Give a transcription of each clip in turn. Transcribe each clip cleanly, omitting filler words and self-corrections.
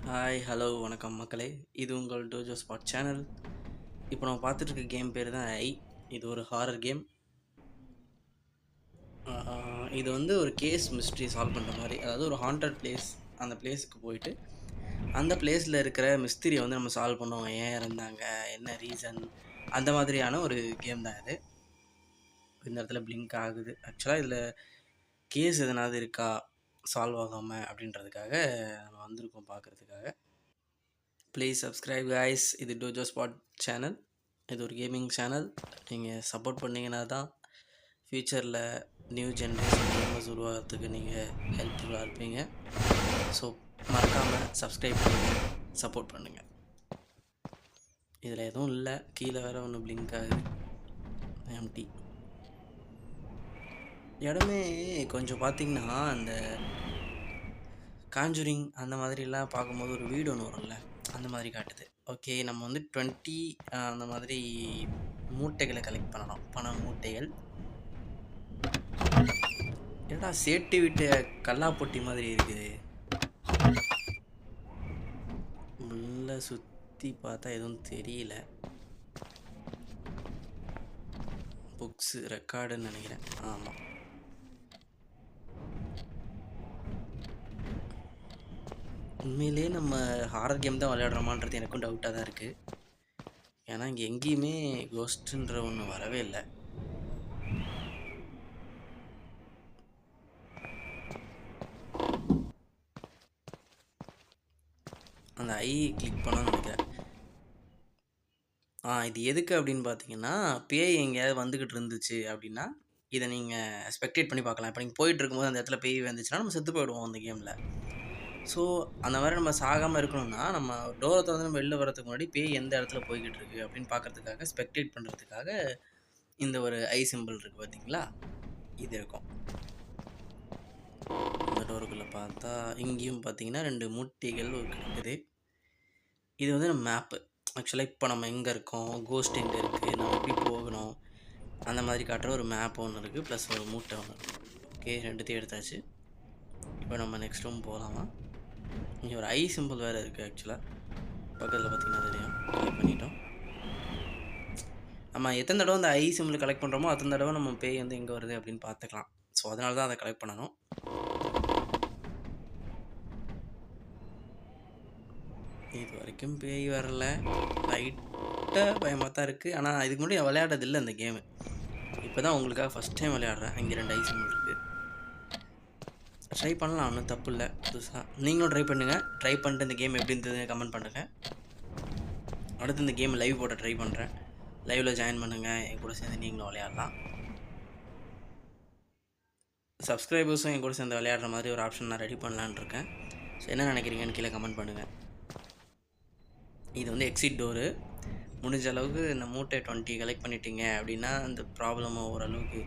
Hi hello வணக்கம் மக்களே. இது உங்கள் டோஜோ ஸ்பாட் சேனல். இப்போ நம்ம பார்த்துட்டு இருக்க கேம் பேர் தான் இது ஒரு ஹாரர் கேம். இது வந்து ஒரு கேஸ் மிஸ்ட்ரி சால்வ் பண்ணுற மாதிரி, அதாவது ஒரு ஹாண்டட் பிளேஸ். அந்த பிளேஸுக்கு போயிட்டு அந்த பிளேஸில் இருக்கிற மிஸ்திரியை வந்து நம்ம சால்வ் பண்ணுவோம். ஏன் இறந்தாங்க, என்ன ரீசன், அந்த மாதிரியான ஒரு கேம் தான் இது. இந்த இடத்துல பிளிங்க் ஆகுது. ஆக்சுவலாக இதில் கேஸ் எதனாவது இருக்கா சால்வ் ஆகாமல் அப்படின்றதுக்காக நம்ம வந்திருக்கோம் பார்க்குறதுக்காக. Please subscribe guys. இது டோஜோ ஸ்பாட் சேனல். இது ஒரு கேமிங் சேனல். நீங்கள் சப்போர்ட் பண்ணிங்கன்னா தான் ஃப்யூச்சரில் நியூ ஜென்ரேஷன் கேமர்ஸ் உருவாகிறதுக்கு நீங்கள் ஹெல்ப்ஃபுல்லாக இருப்பீங்க. ஸோ மறக்காமல் சப்ஸ்கிரைப் பண்ணுங்கள், சப்போர்ட் பண்ணுங்கள். இதில் எதுவும் இல்லை, கீழே வேறு ஒன்று பிளிங்க் ஆகுது. எம்டி இடமே கொஞ்சம் பார்த்திங்கன்னா அந்த காஞ்சூரிங் அந்த மாதிரிலாம் பார்க்கும்போது ஒரு வீடு ஒன்று வரும்ல, அந்த மாதிரி காட்டுது. ஓகே, நம்ம வந்து 20 அந்த மாதிரி மூட்டைகளை கலெக்ட் பண்ணணும், பண மூட்டைகள். ஏடா சேட்டு விட்டு கல்லாப்பொட்டி மாதிரி இருக்குது. உள்ள சுற்றி பார்த்தா எதுவும் தெரியல. புக்ஸு ரெக்கார்டுன்னு நினைக்கிறேன். ஆமாம், உண்மையிலே நம்ம ஹாரர் கேம் தான் விளையாடுறோமான்றது எனக்கும் டவுட்டாக தான் இருக்குது. ஏன்னா இங்கே எங்கேயுமே கோஸ்ட்டுன்ற ஒன்று வரவே இல்லை. அந்த ஐ கிளிக் பண்ண நினைக்கிறேன். இது எதுக்கு அப்படின்னு பார்த்தீங்கன்னா, பேய் எங்கேயாவது வந்துக்கிட்டு இருந்துச்சு அப்படின்னா இதை நீங்கள் ஸ்பெக்டேட் பண்ணி பார்க்கலாம். இப்போ நீங்கள் போயிட்டு இருக்கும்போது அந்த இடத்துல பேய் வந்துச்சுன்னா நம்ம செத்து போயிடுவோம் அந்த கேமில். ஸோ அந்த மாதிரி நம்ம சாகாமல் இருக்கணும்னா நம்ம டோரை திறந்து நம்ம வெளில வரதுக்கு முன்னாடி பேய் எந்த இடத்துல போய்கிட்டு இருக்குது அப்படின்னு பார்க்குறதுக்காக, ஸ்பெக்டேட் பண்ணுறதுக்காக இந்த ஒரு ஐ சிம்பிள் இருக்குது பார்த்தீங்களா, இது இருக்கும். இந்த டோருக்குள்ளே பார்த்தா இங்கேயும் பார்த்தீங்கன்னா 2 மூட்டைகள் இருக்குது. இது வந்து நம்ம மேப்பு. ஆக்சுவலாக இப்போ நம்ம எங்கே இருக்கோம், கோஸ்ட் எங்கே இருக்குது, நம்ம எப்படி போகணும், அந்த மாதிரி காட்டுற ஒரு மேப் ஒன்று இருக்குது, ப்ளஸ் ஒரு மூட்டை ஒன்று இருக்குது. ஓகே, 2த்தையும் எடுத்தாச்சு. இப்போ நம்ம நெக்ஸ்ட் ரூம் போகலாமா. இங்கே ஒரு ஐ சிம்பிள் வேறு இருக்குது. ஆக்சுவலாக பக்கத்தில் பார்த்திங்கன்னா தெரியும். கலெக்ட் பண்ணிட்டோம். நம்ம எத்தனை தடவை அந்த ஐ சிம்பிள் கலெக்ட் பண்ணுறோமோ அத்தனை தடவை நம்ம பேய் வந்து எங்கே வருது அப்படின்னு பார்த்துக்கலாம். ஸோ அதனால தான் அதை கலெக்ட் பண்ணணும். இது வரைக்கும் பேய் வரல, லைட்டாக பயமாக தான் இருக்குது. ஆனால் இதுக்கு முன்னாடி விளையாடுறதில்லை இந்த கேமு. இப்போ தான் உங்களுக்காக ஃபஸ்ட் டைம் விளையாடுறேன். இங்கே 2 ஐ சிம்பிள் இருக்குது. ட்ரை பண்ணலாம், ஒன்றும் தப்பு இல்லை. புதுசாக நீங்களும் ட்ரை பண்ணுங்கள். ட்ரை பண்ணிட்டு இந்த கேம் எப்படி இருந்ததுன்னு கமெண்ட் பண்ணுங்கள். அடுத்து இந்த கேம் லைவ் போட ட்ரை பண்ணுறேன். லைவில் ஜாயின் பண்ணுங்கள், என் கூட சேர்ந்து நீங்களும் விளையாடலாம். சப்ஸ்கிரைபர்ஸும் என் கூட சேர்ந்து விளையாடுற மாதிரி ஒரு ஆப்ஷன் நான் ரெடி பண்ணலான்னு இருக்கேன். ஸோ என்ன நினைக்கிறீங்கன்னு கீழே கமெண்ட் பண்ணுங்கள். இது வந்து எக்ஸிட் டோரு. முடிஞ்ச அளவுக்கு இந்த மூட்டை 20 கலெக்ட் பண்ணிட்டீங்க அப்படின்னா, அந்த ப்ராப்ளமை ஓரளவுக்கு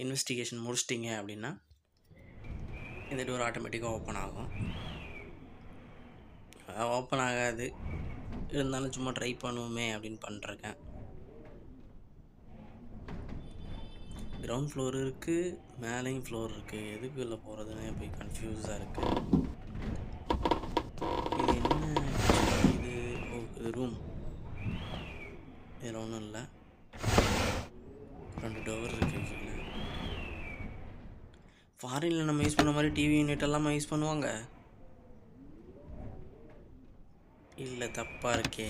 இன்வெஸ்டிகேஷன் முடிச்சிட்டிங்க அப்படின்னா இந்த டோர் ஆட்டோமேட்டிக்காக ஓப்பன் ஆகும். ஓப்பன் ஆகாது, இருந்தாலும் சும்மா ட்ரை பண்ணுவோமே அப்படின்னு பண்ணிருக்கேன். கிரவுண்ட் ஃப்ளோர் இருக்குது, மேலேயும் ஃப்ளோர் இருக்குது. எதுக்குள்ளே போகிறதுனே போய் கன்ஃபியூஸாக இருக்குது. இது என்ன, இது ரூம். இதில் ஒன்றும் இல்லை, 2 டோர் இருக்குது. ஃபாரினில் நம்ம யூஸ் பண்ண மாதிரி டிவி யூனிட் எல்லாம் யூஸ் பண்ணுவாங்க. இல்லை, தப்பாக இருக்கே.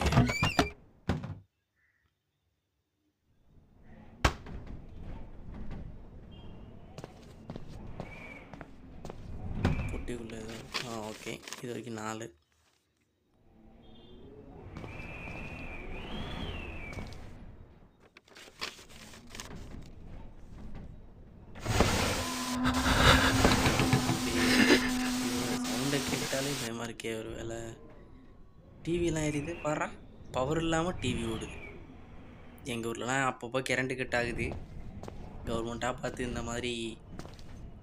பொட்டிக்குள்ளே ஓகே, இது வரைக்கும் 4. சவுண்டை கேட்டாலே பயமாக இருக்கே. ஒரு வேலை டிவிலாம் எரியுது பாரா. பவர் இல்லாமல் டிவி ஓடுது. எங்கள் ஊர்லலாம் அப்பப்போ கரண்ட்டு கட் ஆகுது. கவர்மெண்ட்டாக பார்த்து இந்த மாதிரி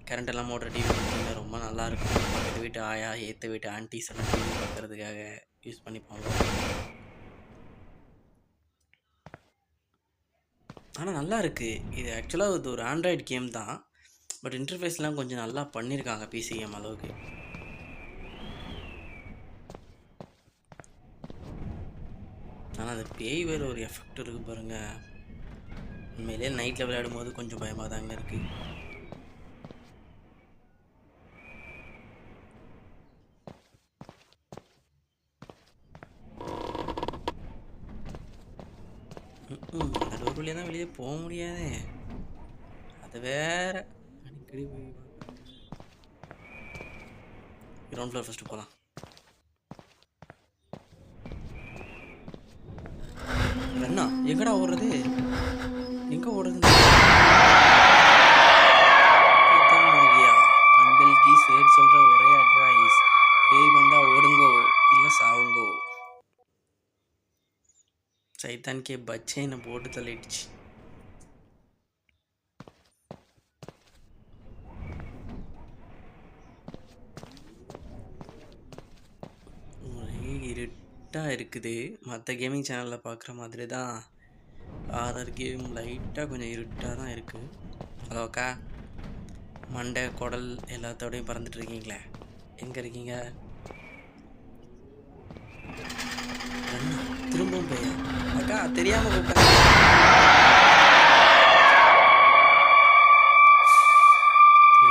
கரண்ட் எல்லாம் ஓடுற டிவி பார்த்திங்கன்னா ரொம்ப நல்லாயிருக்கும். பக்கத்து வீட்டு ஆயா, ஏற்ற வீட்டு ஆன்டிஸ் எல்லாம் டிவி பார்க்குறதுக்காக யூஸ் பண்ணிப்பாங்க. ஆனால் நல்லா இருக்குது இது. ஆக்சுவலாக இது ஒரு ஆண்ட்ராய்டு கேம் தான், பட் இன்டர்ஃபேஸ்லாம் கொஞ்சம் நல்லா பண்ணியிருக்காங்க பிசி கேம் அளவுக்கு. ஆனால் அந்த பேய் வேறு ஒரு எஃபெக்ட் இருக்குது பாருங்கள். உண்மையிலே நைட்டில் விளையாடும் போது கொஞ்சம் பயமாக தாங்க இருக்குது. அந்த டோர் வழியாக தான் வெளியே போக முடியாதே. அது வேற அடிக்கடி போய் கிரவுண்ட் ஃப்ளோர் ஃபஸ்ட்டு போகலாம். என்ன எங்கடா ஓடுறது? எங்கே ஓடுறது? அங்கிள் கீ சேட் சொல்கிற ஒரே அட்வைஸ், பேய் வந்தால் ஓடுங்கோ இல்லை சாவுங்கோ. சைத்தான் கே பச்சை என்னை போட்டு தள்ளிடுச்சு. இருட்டாக இருக்குது. மற்ற கேமிங் சேனலில் பார்க்குற மாதிரி தான் ஹாரர் கேம் லைட்டாக கொஞ்சம் இருட்டாக தான் இருக்குது. ஹலோ அக்கா, மண்டை குடல் எல்லாத்தோடையும் பறந்துட்டுருக்கீங்களே, எங்கே இருக்கீங்க? திரும்பவும் போய் அக்கா தெரியாமல் கூப்பிட்டேன்.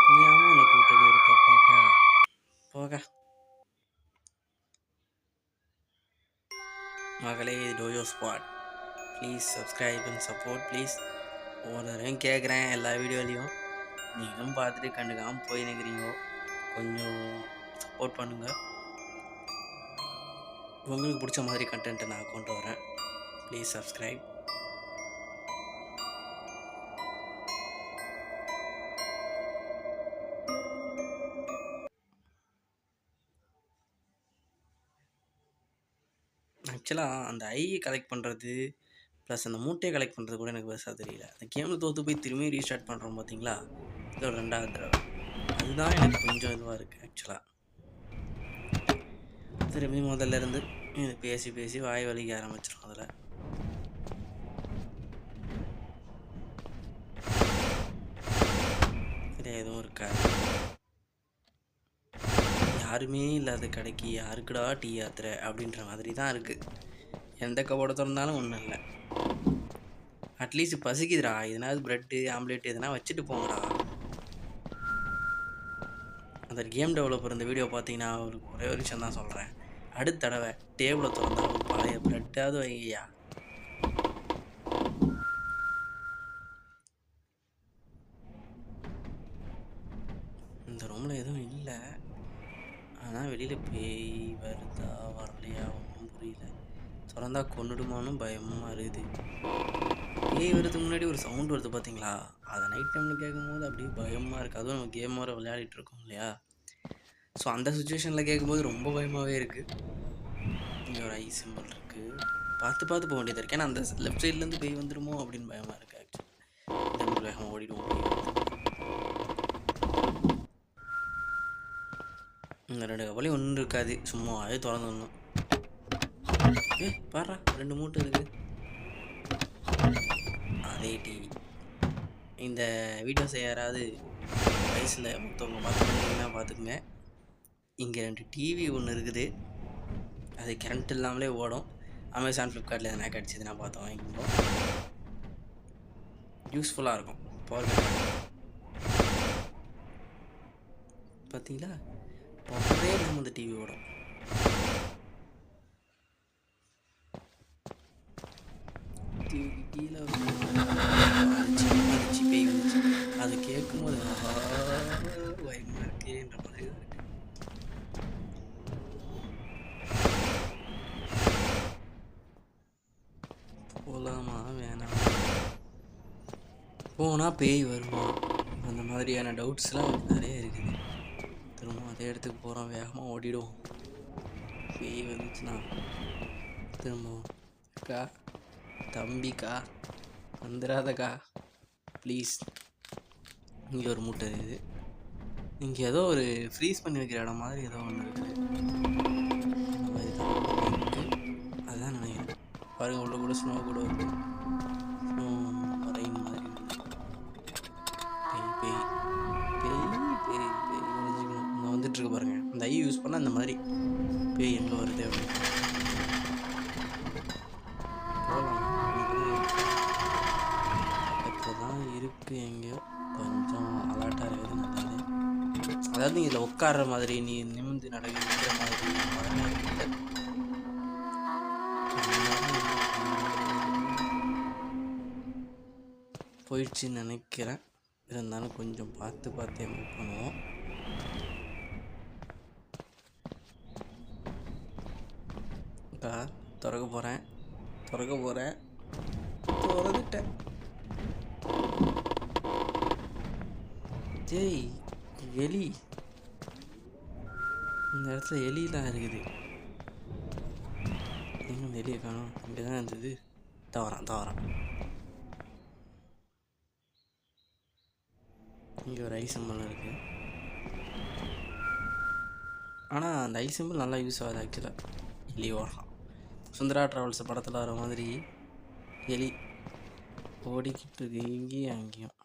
தெரியாமல் உன்னை கூப்பிட்டது ஒரு தப்பாக்கா. போக மகளே, dojo spot please subscribe and support please. ஒவ்வொரு தடவையும் கேட்குறேன் எல்லா வீடியோலையும், நீங்களும் பார்த்துட்டு கண்டுக்காமல் போய் நிற்கிறீங்க. கொஞ்சம் சப்போர்ட் பண்ணுங்கள். உங்களுக்கு பிடிச்ச மாதிரி கண்டென்ட்டை நான் கொண்டு வரேன். Please subscribe. ஆக்சுவலாக அந்த ஐயை கலெக்ட் பண்ணுறது ப்ளஸ் அந்த மூட்டையை கலெக்ட் பண்ணுறது கூட எனக்கு பெருசாக தெரியல. அந்த கேமில் தோற்று போய் திரும்பி ரீஸ்டார்ட் பண்ணுறோம் பார்த்தீங்களா, இது ஒரு 2வது தடவை. அதுதான் எனக்கு கொஞ்சம் இதுவாக இருக்குது ஆக்சுவலாக. திரும்பி முதல்ல இருந்து பேசி பேசி வாய் வலிக்க ஆரம்பிச்சிடும். அதில் சரி எதுவும் இருக்காது. யாருமே இல்லாத கடைக்கு யாருக்குடா டீ ஆத்துற அப்படின்ற மாதிரி தான் இருக்குது. எந்த கபோர்டை திறந்தாலும் ஒன்றும் இல்லை. அட்லீஸ்ட் பசிக்குதுடா, எதனாவது ப்ரெட்டு ஆம்லேட் எதனா வச்சுட்டு போங்கடா. அந்த கேம் டெவலப்பர் இந்த வீடியோ பார்த்தீங்கன்னா அவருக்கு ஒரே ஒரு விஷயம் தான் சொல்கிறேன், அடுத்த தடவை டேபிளை திறந்தா ஒரு பழைய ப்ரெட்டாவது வைங்கய்யா. இந்த ரூமில் எதுவும் இல்லை, ஆனால் வெளியில் பேய் வருதா வரலையா ஒன்றும் புரியல. திறந்தா கொண்டுடுமானும் பயமாக இருக்குது. பேய் வருதுக்கு முன்னாடி ஒரு சவுண்ட் வருது பார்த்தீங்களா, அதை நைட் டைமில் கேட்கும்போது அப்படியே பயமாக இருக்குது. அதுவும் நம்ம கேம் வர விளையாடிட்டு இருக்கோம் இல்லையா, ஸோ அந்த சுச்சுவேஷனில் கேட்கும்போது ரொம்ப பயமாகவே இருக்குது. இங்கே ஒரு ஐ சிம்பிள் இருக்குது, பார்த்து பார்த்து போக வேண்டியது இருக்குது. ஏன்னா அந்த லெஃப்ட் சைட்லேருந்து பேய் வந்துடுமோ அப்படின்னு பயமாக இருக்குது. ஆக்சுவலி வேகமாக ஓடிடுவோம். இந்த 2 கப்பலையும் ஒன்றும் இருக்காது, சும்மா அதே திறந்துடணும். பாரா 2 மூட்டை இருக்குது. அதே டிவி. இந்த வீடியோஸை யாராவது வயசில் மொத்தவங்க பார்த்துக்கிட்டிங்கன்னா பார்த்துக்குங்க. இங்கே 2 டிவி ஒன்று இருக்குது, அது கரண்ட் இல்லாமலே ஓடும். அமேசான் ஃப்ளிப்கார்ட்டில் எதனா கிடச்சிதுன்னா பார்த்து வாங்கிக்கோங்க, யூஸ்ஃபுல்லாக இருக்கும். பவர் பார்த்தீங்களா, பவரே நம்ம இந்த டிவி ஓடும். டிவிக்கு கீழே வந்துச்சு பேய் வந்துச்சு. அது கேட்கும்போது பயமாக இருக்கேன்ற மாதிரி தான் இருக்கு. போகலாமா வேணாம், போனால் பேய் வருமா, அந்த மாதிரியான டவுட்ஸ்லாம் நிறைய இருக்குது. திரும்ப அதே இடத்துக்கு போகிறோம், வேகமாக ஓடிடுவோம். பேய் வந்துச்சுன்னா திரும்பவும் அக்கா தம்பிக்கா வந்துடாதக்கா ப்ளீஸ். இங்கே ஒரு மூட்டை இருக்குது, இங்கே ஏதோ ஒரு ஃப்ரீஸ் பண்ணி வைக்கிற இடம் மாதிரி ஏதோ ஒன்று இருக்குது. அந்த மாதிரி தான் இருக்குது, அதுதான் நினைக்கிறேன். பாருங்கள் உள்ள கூட ஸ்னோ கூட வருது, ஸ்னோ ரெயின் மாதிரி இருக்குது. பேய் பேய் பேய் பேய் பேய் வந்துச்சுக்கணும். நான் வந்துட்டுருக்கு பாருங்கள், அந்த ஐ யூஸ் பண்ணால் அந்த மாதிரி பேய் எங்கே வருது அப்படின்னு. இருக்கு எங்கேயோ கொஞ்சம் அலர்ட்டாக இருக்கிறது நல்லது. அதாவது இதில் உட்கார்ற மாதிரி நீ நிமிந்து நிற்கிற மாதிரி அதெல்லாம் இல்லை. போயிடுச்சுன்னு நினைக்கிறேன். இருந்தாலும் கொஞ்சம் பார்த்து மூவ் பண்ணுவோம். இப்போ திறக்க போகிறேன் திறந்துட்டேன். ஜெய் எலி, இந்த இடத்துல எலிலாம் இருக்குது. எங்கே இந்த எலியை காணும்? இங்கே தான் இருந்தது. தவறான். இங்கே ஒரு ஐ சிம்பிள் இருக்குது. ஆனால் அந்த ஐ சிம்பிள் நல்லா யூஸ் ஆகுது ஆக்சுவலாக. எலி ஓடுறான். சுந்தரா ட்ராவல்ஸ் படத்தில் வர மாதிரி எலி ஓடிக்கிட்டு இருக்கு இங்கேயும் அங்கேயும்.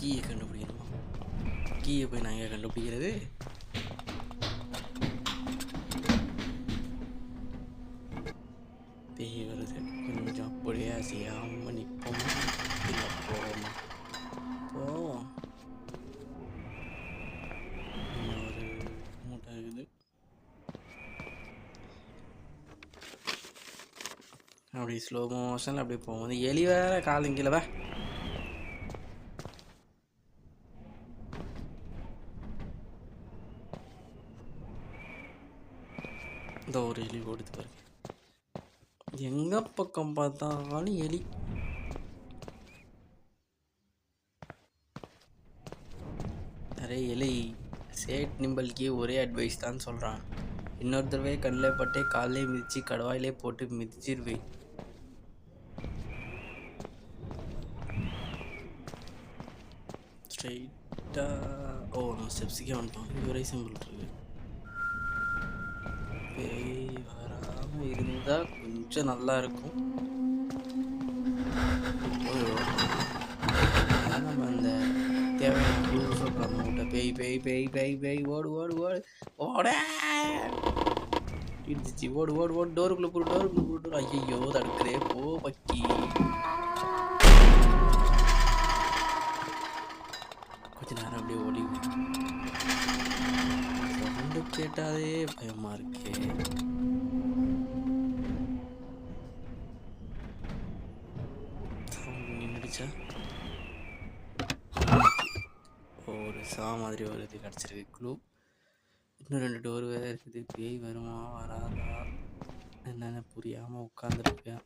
கீயை கண்டுபிடிக்கணுமா? கீயை போய் நான் எங்கே கண்டுபிடிக்கிறது? பேய் வருது. கொஞ்சம் அப்படியே அசையாமல் நிற்போம். இல்லை போவோம். ஒரு மூட்டை இருக்குது. அப்படி ஸ்லோ மோஷனில் அப்படியே போவோம். எலி வேற காலங்கிலவா. இந்த ஒரு எலி ஓடுது பாருங்க. எங்கே பக்கம் பார்த்தாலும் எலி. அரே எலி, சேட் நிம்பல்கி ஒரே அட்வைஸ் தான் சொல்கிறான். இன்னொரு தடவை கண்ணில் பட்டே காலையே மிதித்து கடவாயிலே போட்டு மிதிச்சிருவேன். ஸ்ட்ரைட்டாக நம்ம ஸ்டெப்ஸுக்கே வந்துட்டோம். இது ஒரே சிம்பிள் இருக்குது. பேய் வராமல் இருந்தால் கொஞ்சம் நல்லா இருக்கும். நம்ம அந்த தேவையான சொல்கிறோம். மூட்டை பேய் பேய் பேய் பேய் பேய் ஓடு ஓட இடிச்சு ஓடு டோருக்குள்ளே போட்டு ஐயோ தடுக்கிறே போ பக்கி. கொஞ்ச நேரம் அப்படியே ஓடி சவுண்டு கேட்டாலே பயமாக இருக்கே. ஒரு மாதிரி ஒரு இது கிடச்சிருக்கு க்ளூ. இன்னும் 2 டோர் வேறு இருக்குது. பேய் வருமா வராதா என்னென்ன புரியாமல் உட்காந்துருக்கேன்.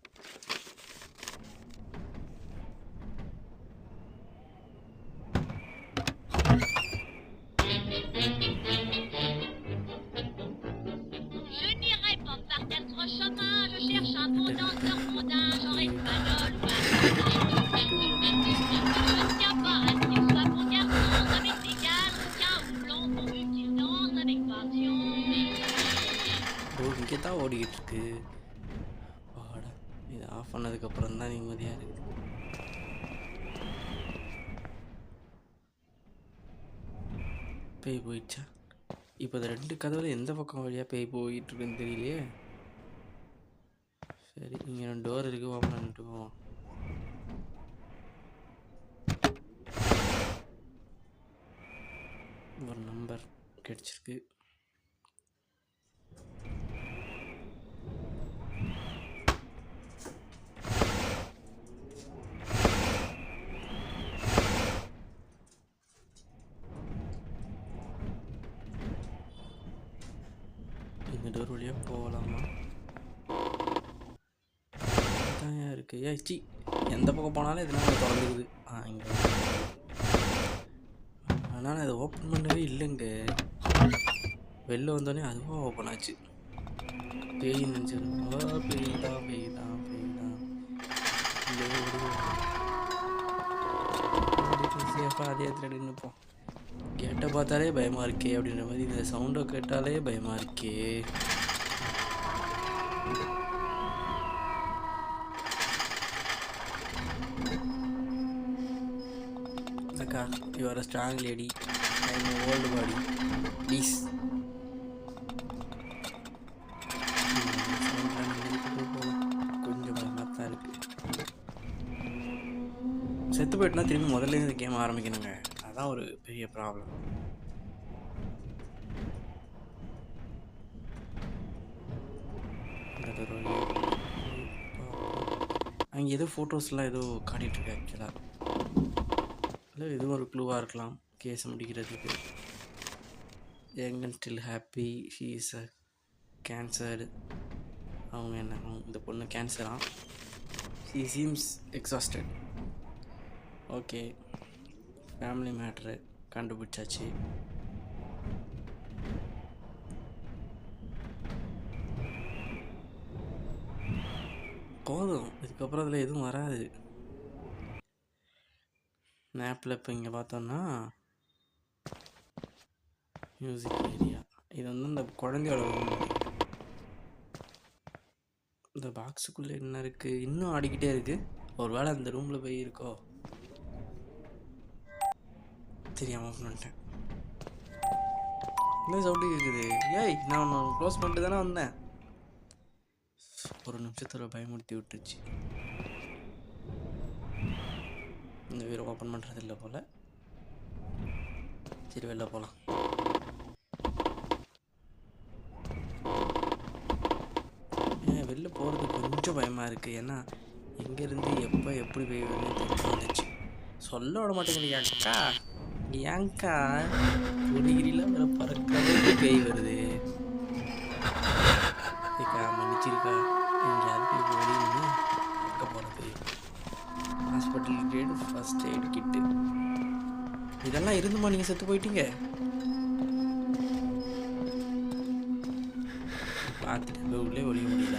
இங்கே தான் ஓடிக்கிட்டு இருக்கு. இது ஆஃப் பண்ணதுக்கப்புறம் தான் நிம்மதியாக இருக்குது. பேய் போயிடுச்சா? இப்போ இந்த 2 கதவுல எந்த பக்கம் வழியாக பேய் போயிட்டுருக்குன்னு தெரியலையே. சரி, இங்கே 2 டோர் இருக்குது. ஓப்பன் பண்ணிட்டு போவோம். ஒரு நம்பர் கிடச்சிருக்கு. இந்த டோர் வழியாக போகலாமா? தான் இருக்கு. சி எந்த பக்கம் போனாலும் இதெல்லாம் திறந்துக்குது. இங்கே ஆனால் அதை ஓப்பன் பண்ணவே இல்லைங்க. வெளில வந்தோடனே அதுவும் ஓப்பன் ஆச்சு. பேய் நினச்சிருக்கோம். பேய் தான் சேஃபாக அதே இடத்துல நின்றுப்போம். கேட்டை பார்த்தாலே பயமாக இருக்கே அப்படின்ற மாதிரி இந்த சவுண்டை கேட்டாலே பயமாக இருக்கே. அக்கா, you are a strong lady, I am old body, please. கொஞ்சம் பயமாக தான் இருக்குது. செத்து போயிட்டுனா திரும்பி முதல்ல இந்த கேம் ஆரம்பிக்கணுங்க. அதான் ஒரு பெரிய ப்ராப்ளம். அங்கே ஏதோ ஃபோட்டோஸ்லாம் ஏதோ காட்டிகிட்ருக்கு ஆக்சுவலாக. இல்லை எதுவும் ஒரு க்ளூவாக இருக்கலாம் கேஸை முடிக்கிறதுக்கு. Young and still happy, she is a cancered. அவங்க என்ன, இந்த பொண்ணு கேன்சரா? She seems exhausted. Okay, family matter கண்டுபிடிச்சாச்சு. போதும், இதுக்கப்புறம் அதில் எதுவும் வராது. மேப்பில் இப்போ இங்கே பார்த்தோன்னா மியூசிக் ஏரியா. இது வந்து இந்த குழந்தையோட இந்த பாக்ஸுக்குள்ளே என்ன இருக்குது? இன்னும் ஆடிக்கிட்டே இருக்குது. ஒரு வேளை அந்த ரூமில் போய் இருக்கோ தெரியாமல் ஓப்பன் பண்ணிட்டேன். என்ன சவுண்டு கேட்குது? ஏய், நான் ஒன்று க்ளோஸ் பண்ணிட்டு தானே வந்தேன். ஒரு நிமிஷத்தில் பயமுறுத்தி விட்டுருச்சு. இந்த வீடு ஓப்பன் பண்ணுறது இல்லை போல். சரி, வெளில போகலாம். வெளில போகிறது கொஞ்சம் பயமாக இருக்குது. ஏன்னா எங்கேருந்து எப்போ எப்படி போய் வந்துச்சு சொல்ல விட மாட்டேங்குது. அக்கா, ஏங்கா ஒரு டிகிரியில் வர பறக்க பேய் வருது. ஏக்கா மன்னிச்சிருக்கா, எங்கேயாவது போய் வெளியே எங்கே போகிறது? Hospital grade first aid kit இதெல்லாம் இருந்துமா நீங்கள் செத்து போயிட்டீங்க? பார்த்துட்டு உள்ளே ஒழிய முடியல.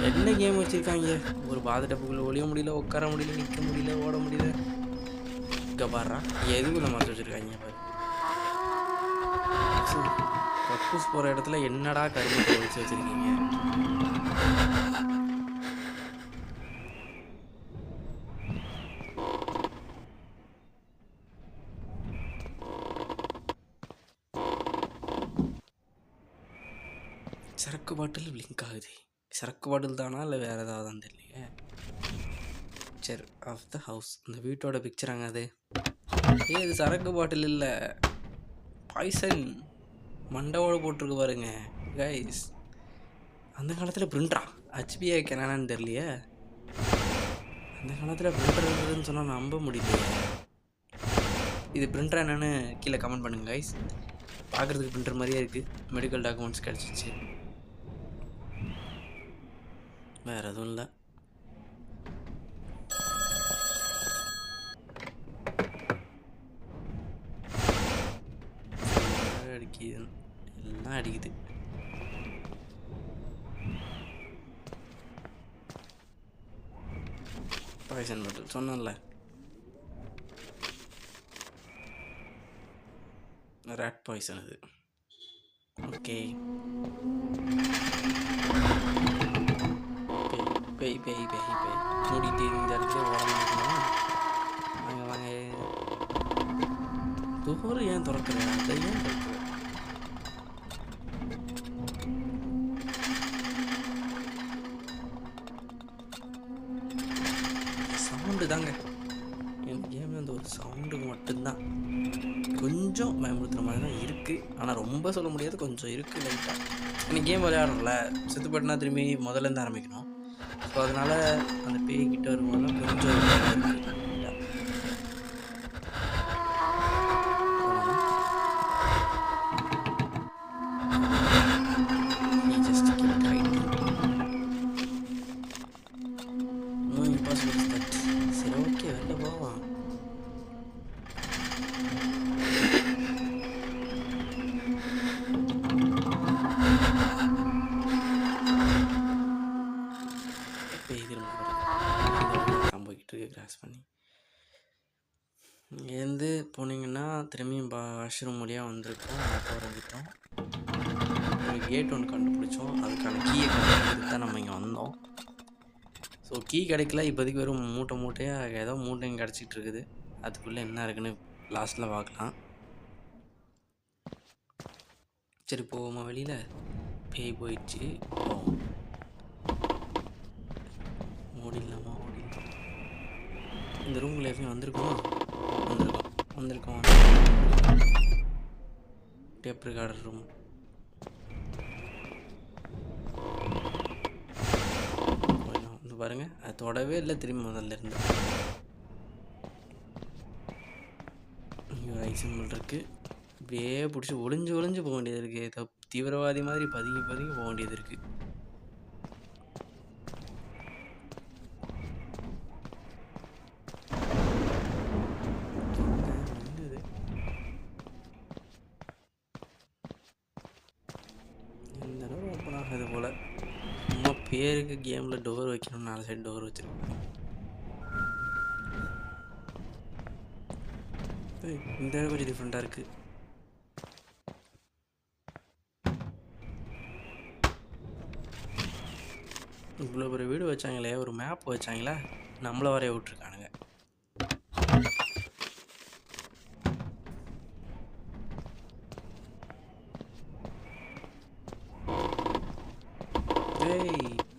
என்ன கேம் வச்சுருக்காங்க? ஒரு பாதட்டப்புக்குள்ளே ஒழிய முடியல, உட்கார முடியல, நிற்க முடியல, ஓட முடியல. இங்கே பாடுறா, எதுக்குள்ள மறைச்சி வச்சுருக்காங்க பாரு. கக்கூஸ் போகிற இடத்துல என்னடா கரும்பு ஒழிச்சு வச்சுருக்கீங்க? சரக்கு பாட்டில் லிங்க் ஆகுது. சரக்கு பாட்டில் தானா இல்லை வேறு ஏதாவது தெரியலையே. சரி, ஆஃப் த ஹவுஸ், இந்த வீட்டோட பிக்சராங்க அது. இது சரக்கு பாட்டில் இல்லை, பாய்சன். மண்டவோட போட்டிருக்கு பாருங்க கைஸ். அந்த காலத்தில் பிரிண்டரா? ஹெச்பிஐ கெனானான்னு தெரியலையே. அந்த காலத்தில் பிரிண்டர் இருந்ததுன்னு சொன்னால் நம்ப முடியலையே. இது பிரிண்டர் என்னென்னு கீழே கமெண்ட் பண்ணுங்க கைஸ். பார்க்குறதுக்கு பிரிண்டர் மாதிரியே இருக்குது. மெடிக்கல் டாக்குமெண்ட்ஸ் கிடச்சிச்சு. வேறு எதுவும் இல்லை. அடிக்குது, எல்லாம் அடிக்குது. பாய்சன் பாட்டில் சொன்னேன்ல, ரேட் பாய்சன் அது. ஓகே, பேய் பேய் பேய் பேய் மூடிட்டு இந்த இடத்துல ஓடணும். வாங்க வாங்க, தூரம் ஏன் திறக்கிறேன்? அதை ஏன் திறக்கிறேன்? சவுண்டு தாங்க என் கேம். அந்த ஒரு சவுண்டுக்கு மட்டும்தான் கொஞ்சம் பயமுறுத்துகிற மாதிரி தான் இருக்குது. ஆனால் ரொம்ப சொல்ல முடியாது, கொஞ்சம் இருக்குது லைட்டாக. எனக்கு கேம் விளையாடுறோம்ல, செத்து போட்டுனா திரும்பி முதல்லேருந்து ஆரம்பிக்கணும். ஸோ அதனால் அந்த பேய்கிட்ட வரும்போது கொஞ்சம் இருக்குது. சரி, ஓகே, வெளில போவான். போய்கிட்டு இருக்கு கிராஸ் பண்ணி. இங்கேருந்து போனீங்கன்னா திரும்பியும் வாஷ்ரூம் வழியாக வந்திருக்கோம். ஆட்டோ இறங்கிட்டோம். ஒரு கேட் ஒன்று கண்டுபிடிச்சோம். அதுக்கான கீயை கண்டுபிடிச்சி தான் நம்ம இங்கே வந்தோம். ஸோ கீ கிடைக்கல இப்போதைக்கு. வெறும் மூட்டையாக ஏதோ மூட்டையும் கிடச்சிட்டு இருக்குது. அதுக்குள்ளே என்ன இருக்குன்னு லாஸ்ட்டில் பார்க்கலாம். சரி போவோமா வெளியில்? பேய் போயிடுச்சு. ஓடிடலாமா? ஓடிடலாம். இந்த ரூமில் எப்பயும் வந்திருக்கோமா? வந்திருக்கோம். Tape recorder room. வந்து பாருங்க, அது தொடவே இல்லை. திரும்பி முதல்ல இருந்து இங்கே ஒரு ஐசிம்பிள் இருக்குது. இப்படியே பிடிச்சி ஒளிஞ்சு போக வேண்டியது இருக்குது. ஏதோ தீவிரவாதி மாதிரி பதுங்கி போக வேண்டியது இருக்குது. பேருக்கு கேமில் டோர் வைக்கணும், 4 சைடு டோர் வச்சுருக்கேன். இந்த இடம் கொஞ்சம் டிஃப்ரெண்ட்டாக இருக்குது. இவ்வளோ ஒரு வீடு வச்சாங்களே, ஒரு மேப் வச்சாங்களா, நம்மளை வரைய விட்ருக்கானுங்க.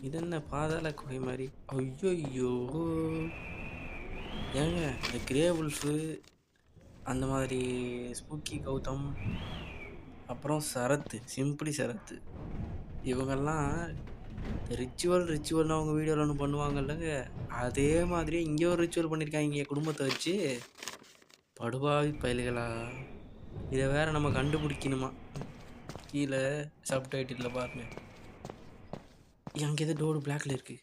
இது என்ன பாதாள குகை மாதிரி? ஐயோ ஏங்க, இந்த கிரே உல்ஃபு, அந்த மாதிரி ஸ்பூக்கி கௌதம், அப்புறம் சரத்து, சிம்பிளி சரத்து, இவங்கெல்லாம் ரிச்சுவல்னு அவங்க வீடியோவில் ஒன்று பண்ணுவாங்கல்லங்க, அதே மாதிரியே இங்கே ஒரு ரிச்சுவல் பண்ணியிருக்காங்க குடும்பத்தை வச்சு. படுபாவி பயல்களா! இதை வேற நம்ம கண்டுபிடிக்கணுமா? கீழே சப்டைட்டில் பாருங்க, அங்கே எது டோர் பிளாக்ல இருக்கு.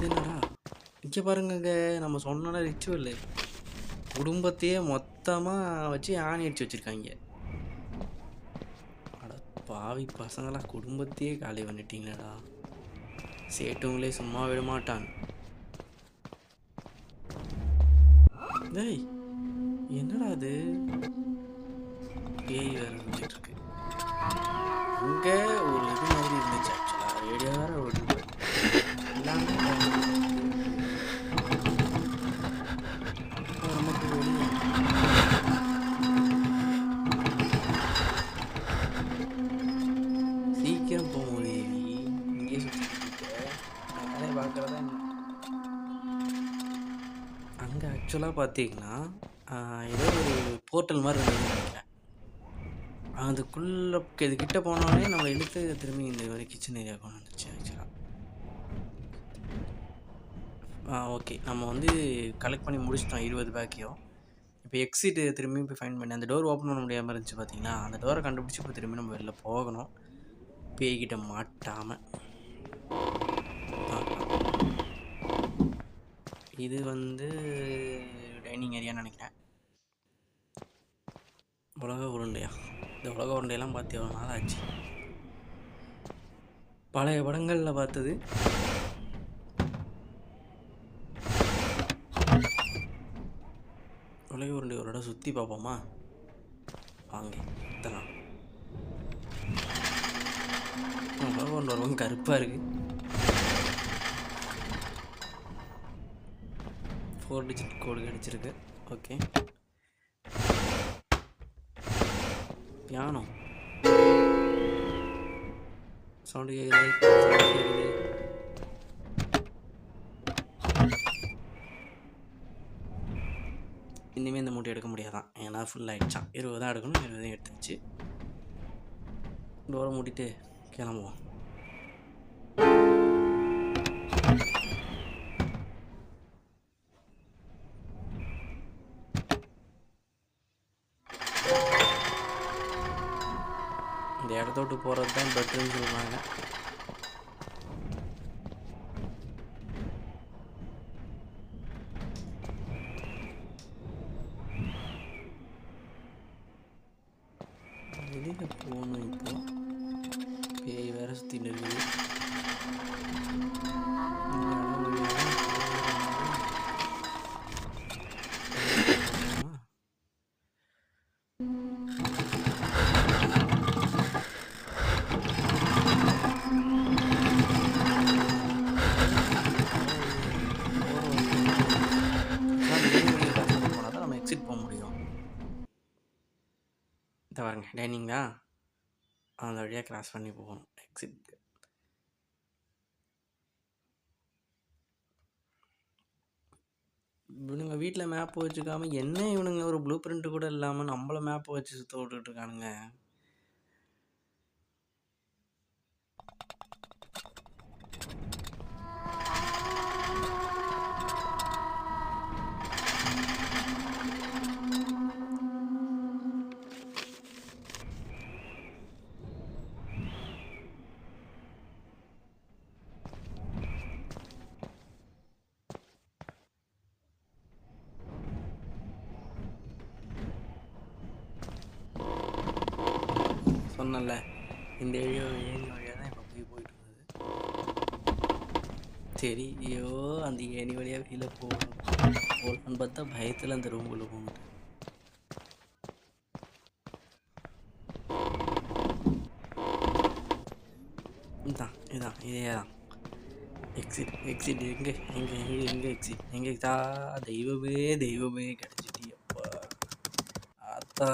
என்னடா இங்கே பாருங்க, நம்ம சொன்ன ரிச்சுவல் குடும்பத்தையே மொத்தமாக வச்சு ஆணி அடிச்சு வச்சுருக்காங்க. அட பாவி பசங்களா, குடும்பத்தையே காலி பண்ணிட்டீங்களா? சேட்டுங்களே சும்மா விட மாட்டான். டேய் என்னடா அது? பேய் வேற வந்துட்டு இருக்கு. அங்கே ஒரு இது மாதிரி இருந்துச்சு. ஆக்சுவலாக ரேடியோ வேற ஓடுது. எல்லாமே நமக்கு வெளியே சீக்கிரம் போகும்போது இங்கே சுற்றிட்டு வேலையை பார்க்குறதா என்ன? அங்கே ஆக்சுவலாக பார்த்தீங்கன்னா ஏதோ ஒரு போர்ட்டல் மாதிரி இருந்ததுன்னு நினைக்கிறேன். அதுக்குள்ளே இது கிட்ட போனோடனே நம்மளை இழுத்து திரும்பி இந்த மாதிரி கிச்சன் ஏரியா கொண்டு வந்துச்சு ஆக்சுவலாக. ஓகே, நம்ம வந்து கலெக்ட் பண்ணி முடிச்சிட்டோம் 20 பேக்கையும். இப்போ எக்ஸிட்டு திரும்பி போய் ஃபைன் பண்ணி அந்த டோர் ஓப்பன் பண்ண முடியாமல் இருந்துச்சு பார்த்தீங்கன்னா, அந்த டோரை கண்டுபிடிச்சி இப்போ திரும்பி நம்ம வெளில போகணும், பேய்கிட்ட மாட்டாமல். இது வந்து டைனிங் ஏரியான்னு நினைக்கிறேன். உலக உருண்டையா? இந்த உலக உருண்டையெல்லாம் பார்த்து எவ்வளோ நாள் ஆச்சு. பழைய படங்களில் பார்த்தது. உலக உருண்டை ஒரு இடம் சுற்றி பார்ப்போமா? வாங்க இதெல்லாம் உலக உருண்டை ரொம்ப கருப்பாக இருக்குது. 4 டிஜிட் கோடு கிடச்சிருக்கு. ஓகே, பியானோ சவுண்டு கேட்குது. இனிமேல் இந்த மூட்டை எடுக்க முடியாதான், ஏன்னா ஃபுல் ஆகிடுச்சான். 20 தான் எடுக்கணும், 20 எடுத்துச்சு. டோரை மூடிட்டு கிளம்புவோம். இந்த இடத்த விட்டு போகிறது தான் பெட்டர்னு சொல்லுவாங்க. வெளியில் போகணும். இப்போ பேய் வேற சுற்றி இருக்குது. இதை பாருங்க டைனிங் தான், அந்த வழியாக கிராஸ் பண்ணி போகணும் எக்ஸிட். இவனுங்க வீட்டில் மேப் வச்சுக்காம என்ன, இவனுங்க ஒரு ப்ளூ பிரிண்ட் கூட இல்லாமல் நம்மள மேப் வச்சு சுத்த விட்டுட்டு இருக்கானுங்க. சொன்னல இந்த ஏணி வழியாக தான் இப்போ போயிட்டு இருந்தது. சரி, ஐயோ அந்த ஏணி வழியாக வெளியில் போகலான்னு பார்த்தா பயத்தில் அந்த ரூமுக்குள்ளே போகணும். இதான் இதே தான் எக்ஸிட். எங்கே எங்கே எங்கே எங்கே எக்ஸிட் எங்கே தெய்வமே தெய்வமே கிடச்சிட்டியப்பா. ஆத்தா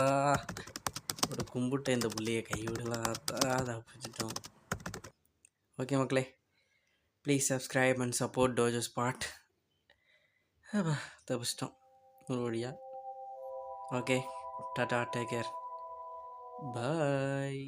ஒரு கும்பிட்ட இந்த புள்ளையை கைவிடலாம் ஆத்தா, அதை பிடிச்சிட்டோம். ஓகே மக்களே, please subscribe and support dojo spot. தப்பிச்சிட்டோம் ஒரு வழியா. ஓகே, டாடா, டேக் கேர், பாய்.